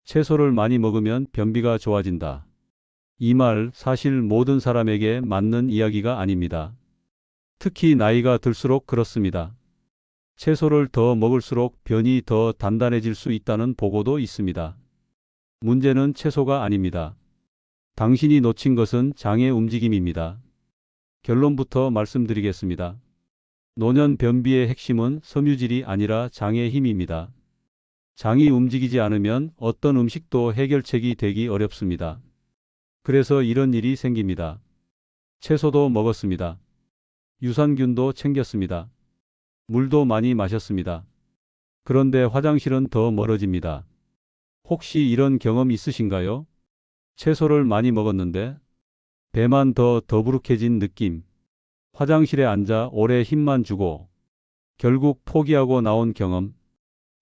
채소를 많이 먹으면 변비가 좋아진다. 이 말 사실 모든 사람에게 맞는 이야기가 아닙니다. 특히 나이가 들수록 그렇습니다. 채소를 더 먹을수록 변이 더 단단해질 수 있다는 보고도 있습니다. 문제는 채소가 아닙니다. 당신이 놓친 것은 장의 움직임입니다. 결론부터 말씀드리겠습니다. 노년 변비의 핵심은 섬유질이 아니라 장의 힘입니다. 장이 움직이지 않으면 어떤 음식도 해결책이 되기 어렵습니다. 그래서 이런 일이 생깁니다. 채소도 먹었습니다. 유산균도 챙겼습니다. 물도 많이 마셨습니다. 그런데 화장실은 더 멀어집니다. 혹시 이런 경험 있으신가요? 채소를 많이 먹었는데 배만 더 더부룩해진 느낌. 화장실에 앉아 오래 힘만 주고 결국 포기하고 나온 경험.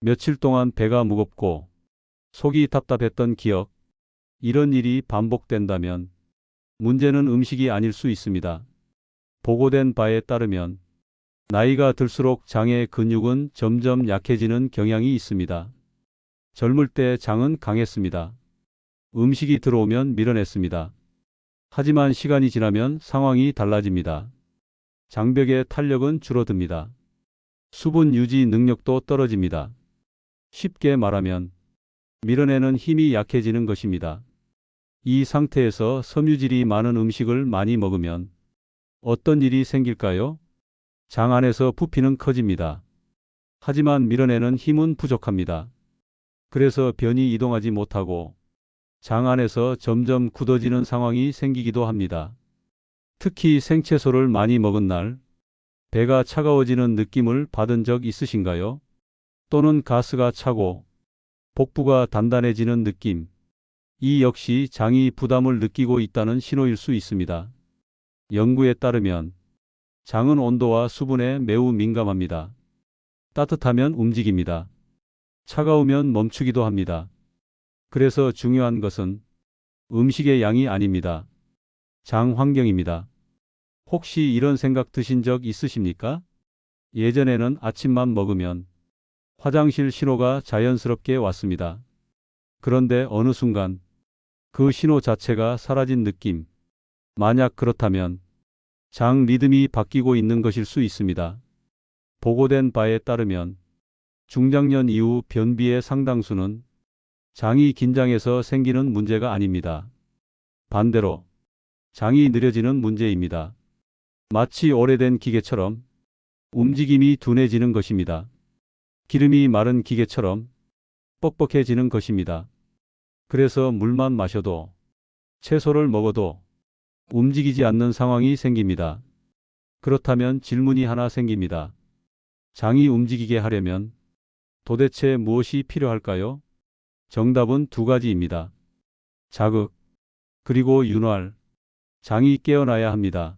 며칠 동안 배가 무겁고 속이 답답했던 기억. 이런 일이 반복된다면 문제는 음식이 아닐 수 있습니다. 보고된 바에 따르면 나이가 들수록 장의 근육은 점점 약해지는 경향이 있습니다. 젊을 때 장은 강했습니다. 음식이 들어오면 밀어냈습니다. 하지만 시간이 지나면 상황이 달라집니다. 장벽의 탄력은 줄어듭니다. 수분 유지 능력도 떨어집니다. 쉽게 말하면 밀어내는 힘이 약해지는 것입니다. 이 상태에서 섬유질이 많은 음식을 많이 먹으면 어떤 일이 생길까요? 장 안에서 부피는 커집니다. 하지만 밀어내는 힘은 부족합니다. 그래서 변이 이동하지 못하고 장 안에서 점점 굳어지는 상황이 생기기도 합니다. 특히 생채소를 많이 먹은 날 배가 차가워지는 느낌을 받은 적 있으신가요? 또는 가스가 차고 복부가 단단해지는 느낌. 이 역시 장이 부담을 느끼고 있다는 신호일 수 있습니다. 연구에 따르면 장은 온도와 수분에 매우 민감합니다. 따뜻하면 움직입니다. 차가우면 멈추기도 합니다. 그래서 중요한 것은 음식의 양이 아닙니다. 장 환경입니다. 혹시 이런 생각 드신 적 있으십니까? 예전에는 아침만 먹으면 화장실 신호가 자연스럽게 왔습니다. 그런데 어느 순간 그 신호 자체가 사라진 느낌. 만약 그렇다면 장 리듬이 바뀌고 있는 것일 수 있습니다. 보고된 바에 따르면 중장년 이후 변비의 상당수는 장이 긴장해서 생기는 문제가 아닙니다. 반대로 장이 느려지는 문제입니다. 마치 오래된 기계처럼 움직임이 둔해지는 것입니다. 기름이 마른 기계처럼 뻑뻑해지는 것입니다. 그래서 물만 마셔도 채소를 먹어도 움직이지 않는 상황이 생깁니다. 그렇다면 질문이 하나 생깁니다. 장이 움직이게 하려면 도대체 무엇이 필요할까요? 정답은 두 가지입니다. 자극, 그리고 윤활. 장이 깨어나야 합니다.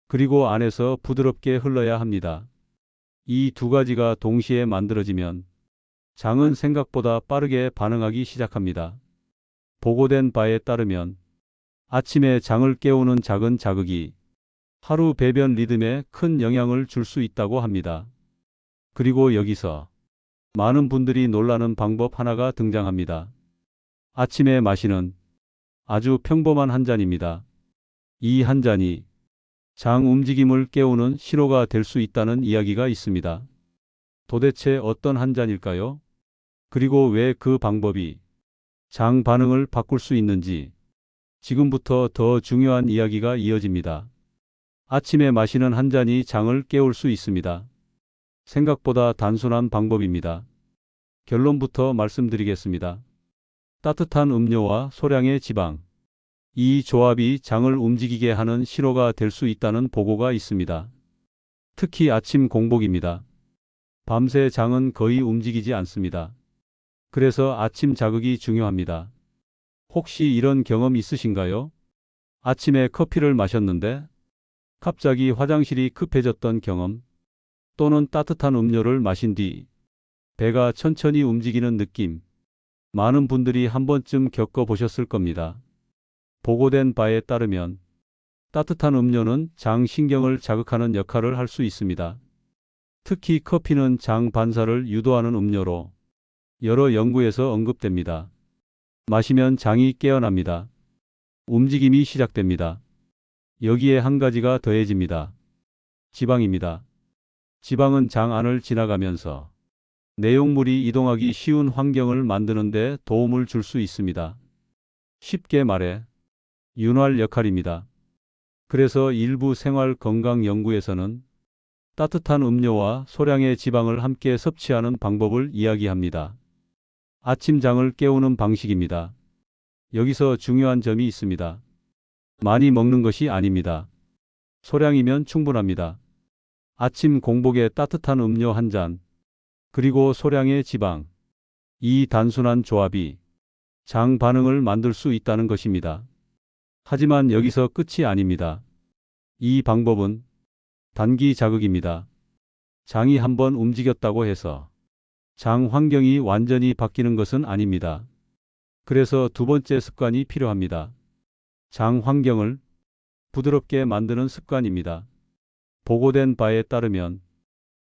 그리고 안에서 부드럽게 흘러야 합니다. 이 두 가지가 동시에 만들어지면 장은 생각보다 빠르게 반응하기 시작합니다. 보고된 바에 따르면 아침에 장을 깨우는 작은 자극이 하루 배변 리듬에 큰 영향을 줄 수 있다고 합니다. 그리고 여기서 많은 분들이 놀라는 방법 하나가 등장합니다. 아침에 마시는 아주 평범한 한 잔입니다. 이 한 잔이 장 움직임을 깨우는 신호가 될 수 있다는 이야기가 있습니다. 도대체 어떤 한 잔일까요? 그리고 왜 그 방법이 장 반응을 바꿀 수 있는지 지금부터 더 중요한 이야기가 이어집니다. 아침에 마시는 한 잔이 장을 깨울 수 있습니다. 생각보다 단순한 방법입니다. 결론부터 말씀드리겠습니다. 따뜻한 음료와 소량의 지방. 이 조합이 장을 움직이게 하는 신호가 될 수 있다는 보고가 있습니다. 특히 아침 공복입니다. 밤새 장은 거의 움직이지 않습니다. 그래서 아침 자극이 중요합니다. 혹시 이런 경험 있으신가요? 아침에 커피를 마셨는데 갑자기 화장실이 급해졌던 경험, 또는 따뜻한 음료를 마신 뒤 배가 천천히 움직이는 느낌. 많은 분들이 한 번쯤 겪어보셨을 겁니다. 보고된 바에 따르면 따뜻한 음료는 장 신경을 자극하는 역할을 할 수 있습니다. 특히 커피는 장 반사를 유도하는 음료로 여러 연구에서 언급됩니다. 마시면 장이 깨어납니다. 움직임이 시작됩니다. 여기에 한 가지가 더해집니다. 지방입니다. 지방은 장 안을 지나가면서 내용물이 이동하기 쉬운 환경을 만드는 데 도움을 줄 수 있습니다. 쉽게 말해 윤활 역할입니다. 그래서 일부 생활 건강 연구에서는 따뜻한 음료와 소량의 지방을 함께 섭취하는 방법을 이야기합니다. 아침 장을 깨우는 방식입니다. 여기서 중요한 점이 있습니다. 많이 먹는 것이 아닙니다. 소량이면 충분합니다. 아침 공복에 따뜻한 음료 한 잔, 그리고 소량의 지방. 이 단순한 조합이 장 반응을 만들 수 있다는 것입니다. 하지만 여기서 끝이 아닙니다. 이 방법은 단기 자극입니다. 장이 한번 움직였다고 해서 장 환경이 완전히 바뀌는 것은 아닙니다. 그래서 두 번째 습관이 필요합니다. 장 환경을 부드럽게 만드는 습관입니다. 보고된 바에 따르면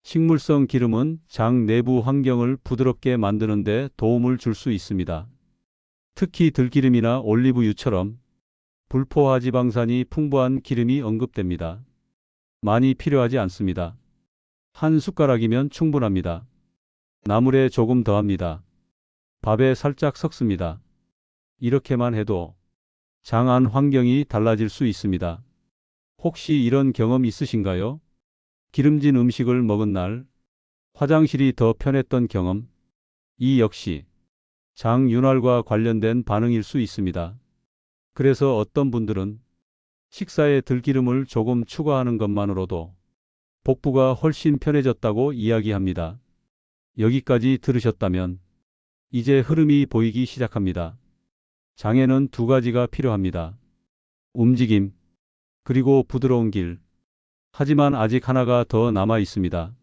식물성 기름은 장 내부 환경을 부드럽게 만드는 데 도움을 줄 수 있습니다. 특히 들기름이나 올리브유처럼 불포화 지방산이 풍부한 기름이 언급됩니다. 많이 필요하지 않습니다. 한 숟가락이면 충분합니다. 나물에 조금 더합니다. 밥에 살짝 섞습니다. 이렇게만 해도 장 안 환경이 달라질 수 있습니다. 혹시 이런 경험 있으신가요? 기름진 음식을 먹은 날 화장실이 더 편했던 경험. 이 역시 장 윤활과 관련된 반응일 수 있습니다. 그래서 어떤 분들은 식사에 들기름을 조금 추가하는 것만으로도 복부가 훨씬 편해졌다고 이야기합니다. 여기까지 들으셨다면 이제 흐름이 보이기 시작합니다. 장에는 두 가지가 필요합니다. 움직임, 그리고 부드러운 길. 하지만 아직 하나가 더 남아 있습니다.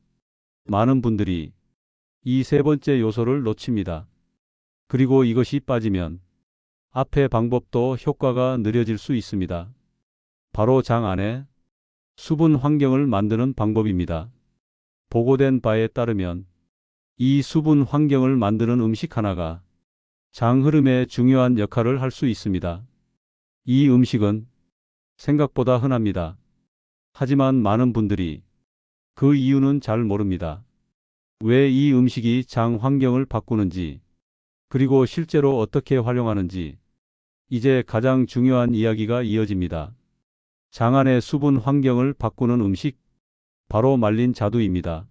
많은 분들이 이 세 번째 요소를 놓칩니다. 그리고 이것이 빠지면 앞의 방법도 효과가 느려질 수 있습니다. 바로 장 안에 수분 환경을 만드는 방법입니다. 보고된 바에 따르면 이 수분 환경을 만드는 음식 하나가 장 흐름에 중요한 역할을 할 수 있습니다. 이 음식은 생각보다 흔합니다. 하지만 많은 분들이 그 이유는 잘 모릅니다. 왜 이 음식이 장 환경을 바꾸는지, 그리고 실제로 어떻게 활용하는지, 이제 가장 중요한 이야기가 이어집니다. 장 안의 수분 환경을 바꾸는 음식, 바로 말린 자두입니다.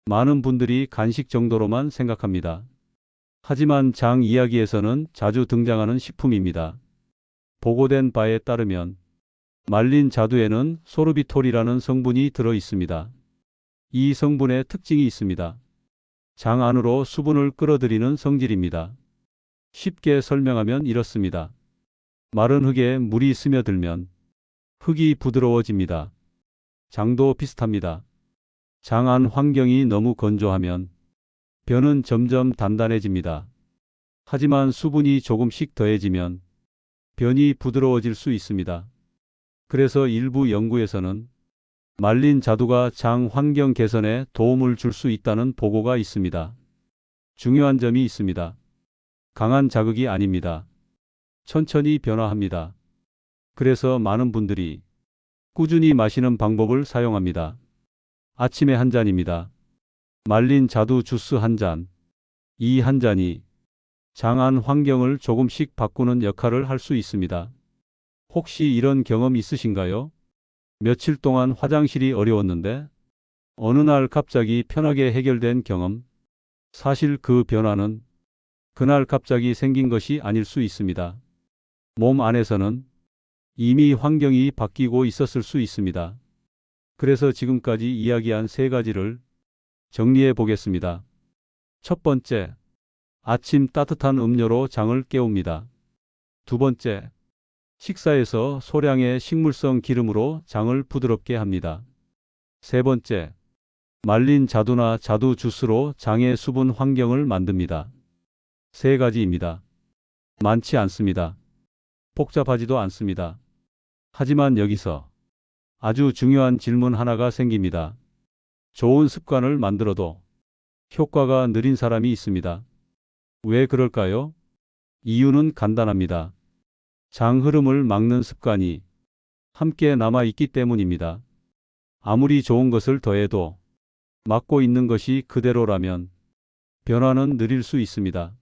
많은 분들이 간식 정도로만 생각합니다. 하지만 장 이야기에서는 자주 등장하는 식품입니다. 보고된 바에 따르면 말린 자두에는 소르비톨이라는 성분이 들어 있습니다. 이 성분의 특징이 있습니다. 장 안으로 수분을 끌어들이는 성질입니다. 쉽게 설명하면 이렇습니다. 마른 흙에 물이 스며들면 흙이 부드러워집니다. 장도 비슷합니다. 장 안 환경이 너무 건조하면 벼는 점점 단단해집니다. 하지만 수분이 조금씩 더해지면 변이 부드러워질 수 있습니다. 그래서 일부 연구에서는 말린 자두가 장 환경 개선에 도움을 줄 수 있다는 보고가 있습니다. 중요한 점이 있습니다. 강한 자극이 아닙니다. 천천히 변화합니다. 그래서 많은 분들이 꾸준히 마시는 방법을 사용합니다. 아침에 한 잔입니다. 말린 자두 주스 한 잔. 이 한 잔이 장 안 환경을 조금씩 바꾸는 역할을 할 수 있습니다. 혹시 이런 경험 있으신가요? 며칠 동안 화장실이 어려웠는데 어느 날 갑자기 편하게 해결된 경험. 사실 그 변화는 그날 갑자기 생긴 것이 아닐 수 있습니다. 몸 안에서는 이미 환경이 바뀌고 있었을 수 있습니다. 그래서 지금까지 이야기한 세 가지를 정리해 보겠습니다. 첫 번째, 아침 따뜻한 음료로 장을 깨웁니다. 두 번째, 식사에서 소량의 식물성 기름으로 장을 부드럽게 합니다. 세 번째, 말린 자두나 자두 주스로 장의 수분 환경을 만듭니다. 세 가지입니다. 많지 않습니다. 복잡하지도 않습니다. 하지만 여기서 아주 중요한 질문 하나가 생깁니다. 좋은 습관을 만들어도 효과가 느린 사람이 있습니다. 왜 그럴까요? 이유는 간단합니다. 장 흐름을 막는 습관이 함께 남아 있기 때문입니다. 아무리 좋은 것을 더해도 막고 있는 것이 그대로라면 변화는 느릴 수 있습니다.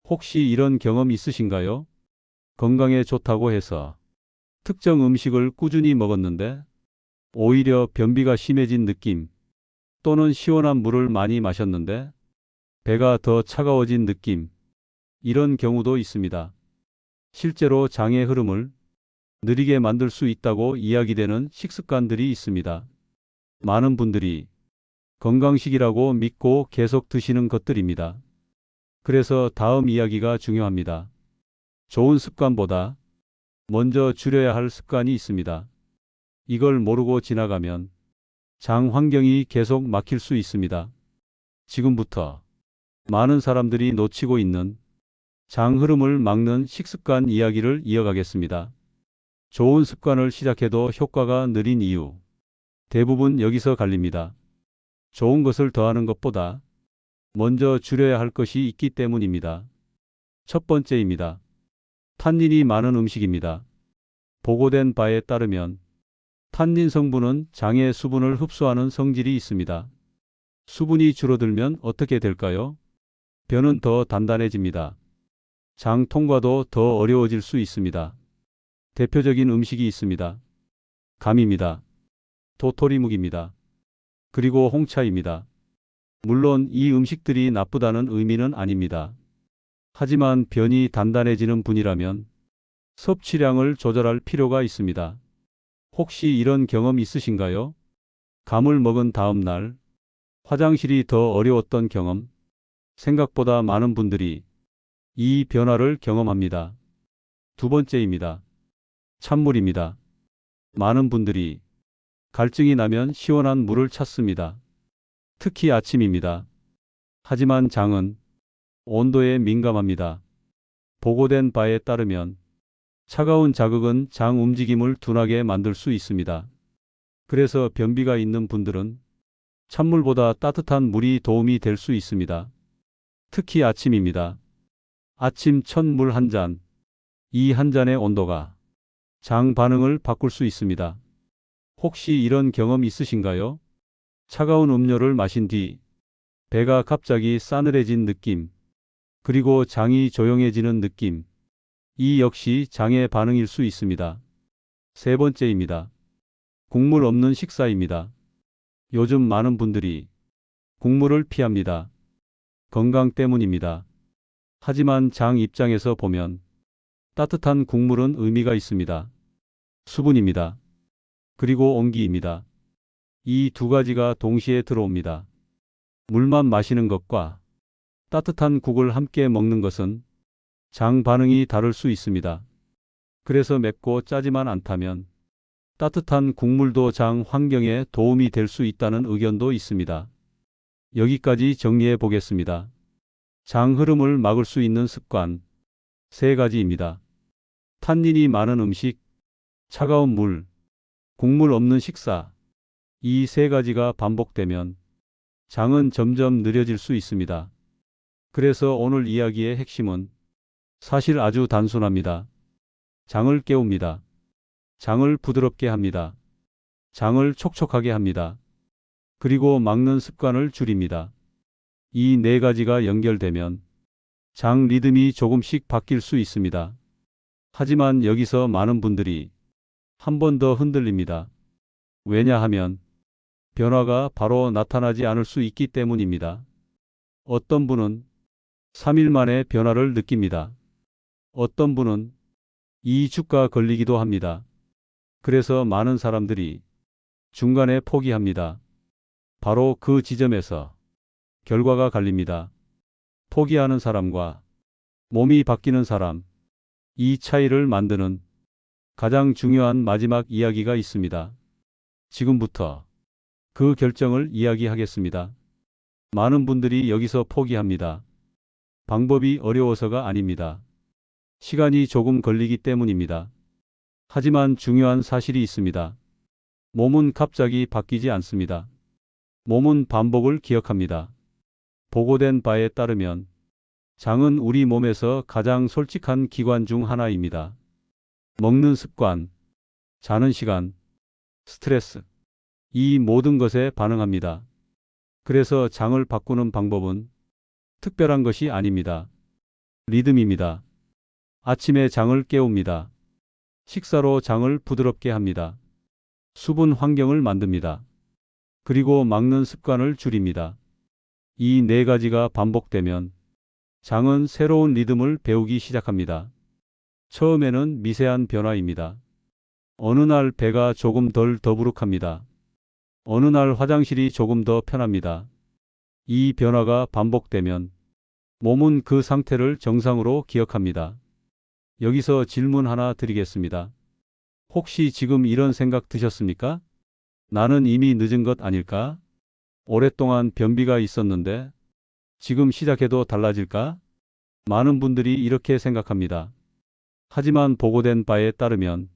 혹시 이런 경험 있으신가요? 건강에 좋다고 해서 특정 음식을 꾸준히 먹었는데 오히려 변비가 심해진 느낌, 또는 시원한 물을 많이 마셨는데 배가 더 차가워진 느낌, 이런 경우도 있습니다. 실제로 장의 흐름을 느리게 만들 수 있다고 이야기되는 식습관들이 있습니다. 많은 분들이 건강식이라고 믿고 계속 드시는 것들입니다. 그래서 다음 이야기가 중요합니다. 좋은 습관보다 먼저 줄여야 할 습관이 있습니다. 이걸 모르고 지나가면 장 환경이 계속 막힐 수 있습니다. 지금부터 많은 사람들이 놓치고 있는 장 흐름을 막는 식습관 이야기를 이어가겠습니다. 좋은 습관을 시작해도 효과가 느린 이유. 대부분 여기서 갈립니다. 좋은 것을 더하는 것보다 먼저 줄여야 할 것이 있기 때문입니다. 첫 번째입니다. 탄닌이 많은 음식입니다. 보고된 바에 따르면 탄닌 성분은 장의 수분을 흡수하는 성질이 있습니다. 수분이 줄어들면 어떻게 될까요? 변은 더 단단해집니다. 장 통과도 더 어려워질 수 있습니다. 대표적인 음식이 있습니다. 감입니다. 도토리묵입니다. 그리고 홍차입니다. 물론 이 음식들이 나쁘다는 의미는 아닙니다. 하지만 변이 단단해지는 분이라면 섭취량을 조절할 필요가 있습니다. 혹시 이런 경험 있으신가요? 감을 먹은 다음 날 화장실이 더 어려웠던 경험. 생각보다 많은 분들이 이 변화를 경험합니다. 두 번째입니다. 찬물입니다. 많은 분들이 갈증이 나면 시원한 물을 찾습니다. 특히 아침입니다. 하지만 장은 온도에 민감합니다. 보고된 바에 따르면 차가운 자극은 장 움직임을 둔하게 만들 수 있습니다. 그래서 변비가 있는 분들은 찬물보다 따뜻한 물이 도움이 될 수 있습니다. 특히 아침입니다. 아침 첫 물 한 잔. 이 한 잔의 온도가 장 반응을 바꿀 수 있습니다. 혹시 이런 경험 있으신가요? 차가운 음료를 마신 뒤 배가 갑자기 싸늘해진 느낌, 그리고 장이 조용해지는 느낌. 이 역시 장의 반응일 수 있습니다. 세 번째입니다. 국물 없는 식사입니다. 요즘 많은 분들이 국물을 피합니다. 건강 때문입니다. 하지만 장 입장에서 보면 따뜻한 국물은 의미가 있습니다. 수분입니다. 그리고 온기입니다. 이 두 가지가 동시에 들어옵니다. 물만 마시는 것과 따뜻한 국을 함께 먹는 것은 장 반응이 다를 수 있습니다. 그래서 맵고 짜지만 않다면 따뜻한 국물도 장 환경에 도움이 될 수 있다는 의견도 있습니다. 여기까지 정리해 보겠습니다. 장 흐름을 막을 수 있는 습관 세 가지입니다. 탄닌이 많은 음식, 차가운 물, 국물 없는 식사. 이 세 가지가 반복되면 장은 점점 느려질 수 있습니다. 그래서 오늘 이야기의 핵심은 사실 아주 단순합니다. 장을 깨웁니다. 장을 부드럽게 합니다. 장을 촉촉하게 합니다. 그리고 막는 습관을 줄입니다. 이 네 가지가 연결되면 장 리듬이 조금씩 바뀔 수 있습니다. 하지만 여기서 많은 분들이 한 번 더 흔들립니다. 왜냐하면 변화가 바로 나타나지 않을 수 있기 때문입니다. 어떤 분은 3일 만에 변화를 느낍니다. 어떤 분은 2주가 걸리기도 합니다. 그래서 많은 사람들이 중간에 포기합니다. 바로 그 지점에서 결과가 갈립니다. 포기하는 사람과 몸이 바뀌는 사람, 이 차이를 만드는 가장 중요한 마지막 이야기가 있습니다. 지금부터 그 결정을 이야기하겠습니다. 많은 분들이 여기서 포기합니다. 방법이 어려워서가 아닙니다. 시간이 조금 걸리기 때문입니다. 하지만 중요한 사실이 있습니다. 몸은 갑자기 바뀌지 않습니다. 몸은 반복을 기억합니다. 보고된 바에 따르면 장은 우리 몸에서 가장 솔직한 기관 중 하나입니다. 먹는 습관, 자는 시간, 스트레스, 이 모든 것에 반응합니다. 그래서 장을 바꾸는 방법은 특별한 것이 아닙니다. 리듬입니다. 아침에 장을 깨웁니다. 식사로 장을 부드럽게 합니다. 수분 환경을 만듭니다. 그리고 막는 습관을 줄입니다. 이 네 가지가 반복되면 장은 새로운 리듬을 배우기 시작합니다. 처음에는 미세한 변화입니다. 어느 날 배가 조금 덜 더부룩합니다. 어느 날 화장실이 조금 더 편합니다. 이 변화가 반복되면 몸은 그 상태를 정상으로 기억합니다. 여기서 질문 하나 드리겠습니다. 혹시 지금 이런 생각 드셨습니까? 나는 이미 늦은 것 아닐까? 오랫동안 변비가 있었는데 지금 시작해도 달라질까? 많은 분들이 이렇게 생각합니다. 하지만 보고된 바에 따르면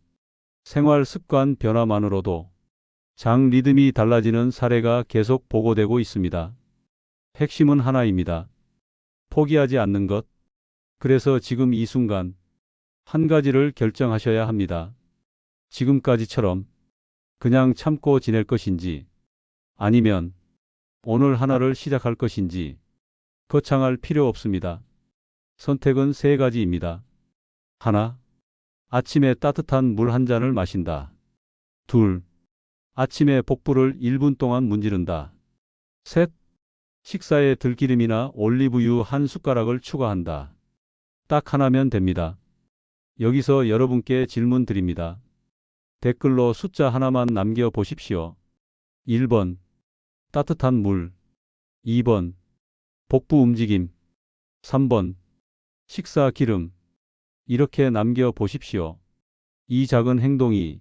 생활 습관 변화만으로도 장 리듬이 달라지는 사례가 계속 보고되고 있습니다. 핵심은 하나입니다. 포기하지 않는 것. 그래서 지금 이 순간 한 가지를 결정하셔야 합니다. 지금까지처럼 그냥 참고 지낼 것인지 아니면 오늘 하나를 시작할 것인지 거창할 필요 없습니다. 선택은 세 가지입니다. 하나, 아침에 따뜻한 물 한 잔을 마신다. 둘, 아침에 복부를 1분 동안 문지른다. 셋, 식사에 들기름이나 올리브유 한 숟가락을 추가한다. 딱 하나면 됩니다. 여기서 여러분께 질문 드립니다. 댓글로 숫자 하나만 남겨 보십시오. 1번, 따뜻한 물. 2번, 복부 움직임. 3번, 식사 기름. 이렇게 남겨 보십시오. 이 작은 행동이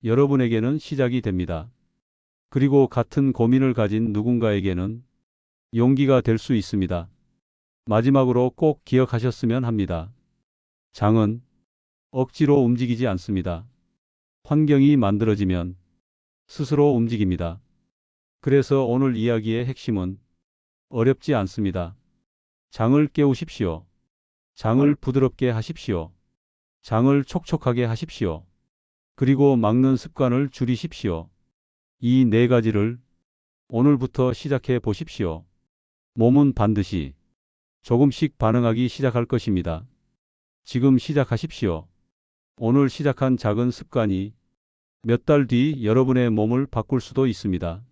여러분에게는 시작이 됩니다. 그리고 같은 고민을 가진 누군가에게는 용기가 될 수 있습니다. 마지막으로 꼭 기억하셨으면 합니다. 장은 억지로 움직이지 않습니다. 환경이 만들어지면 스스로 움직입니다. 그래서 오늘 이야기의 핵심은 어렵지 않습니다. 장을 깨우십시오. 장을 부드럽게 하십시오. 장을 촉촉하게 하십시오. 그리고 막는 습관을 줄이십시오. 이 네 가지를 오늘부터 시작해 보십시오. 몸은 반드시 조금씩 반응하기 시작할 것입니다. 지금 시작하십시오. 오늘 시작한 작은 습관이 몇 달 뒤 여러분의 몸을 바꿀 수도 있습니다.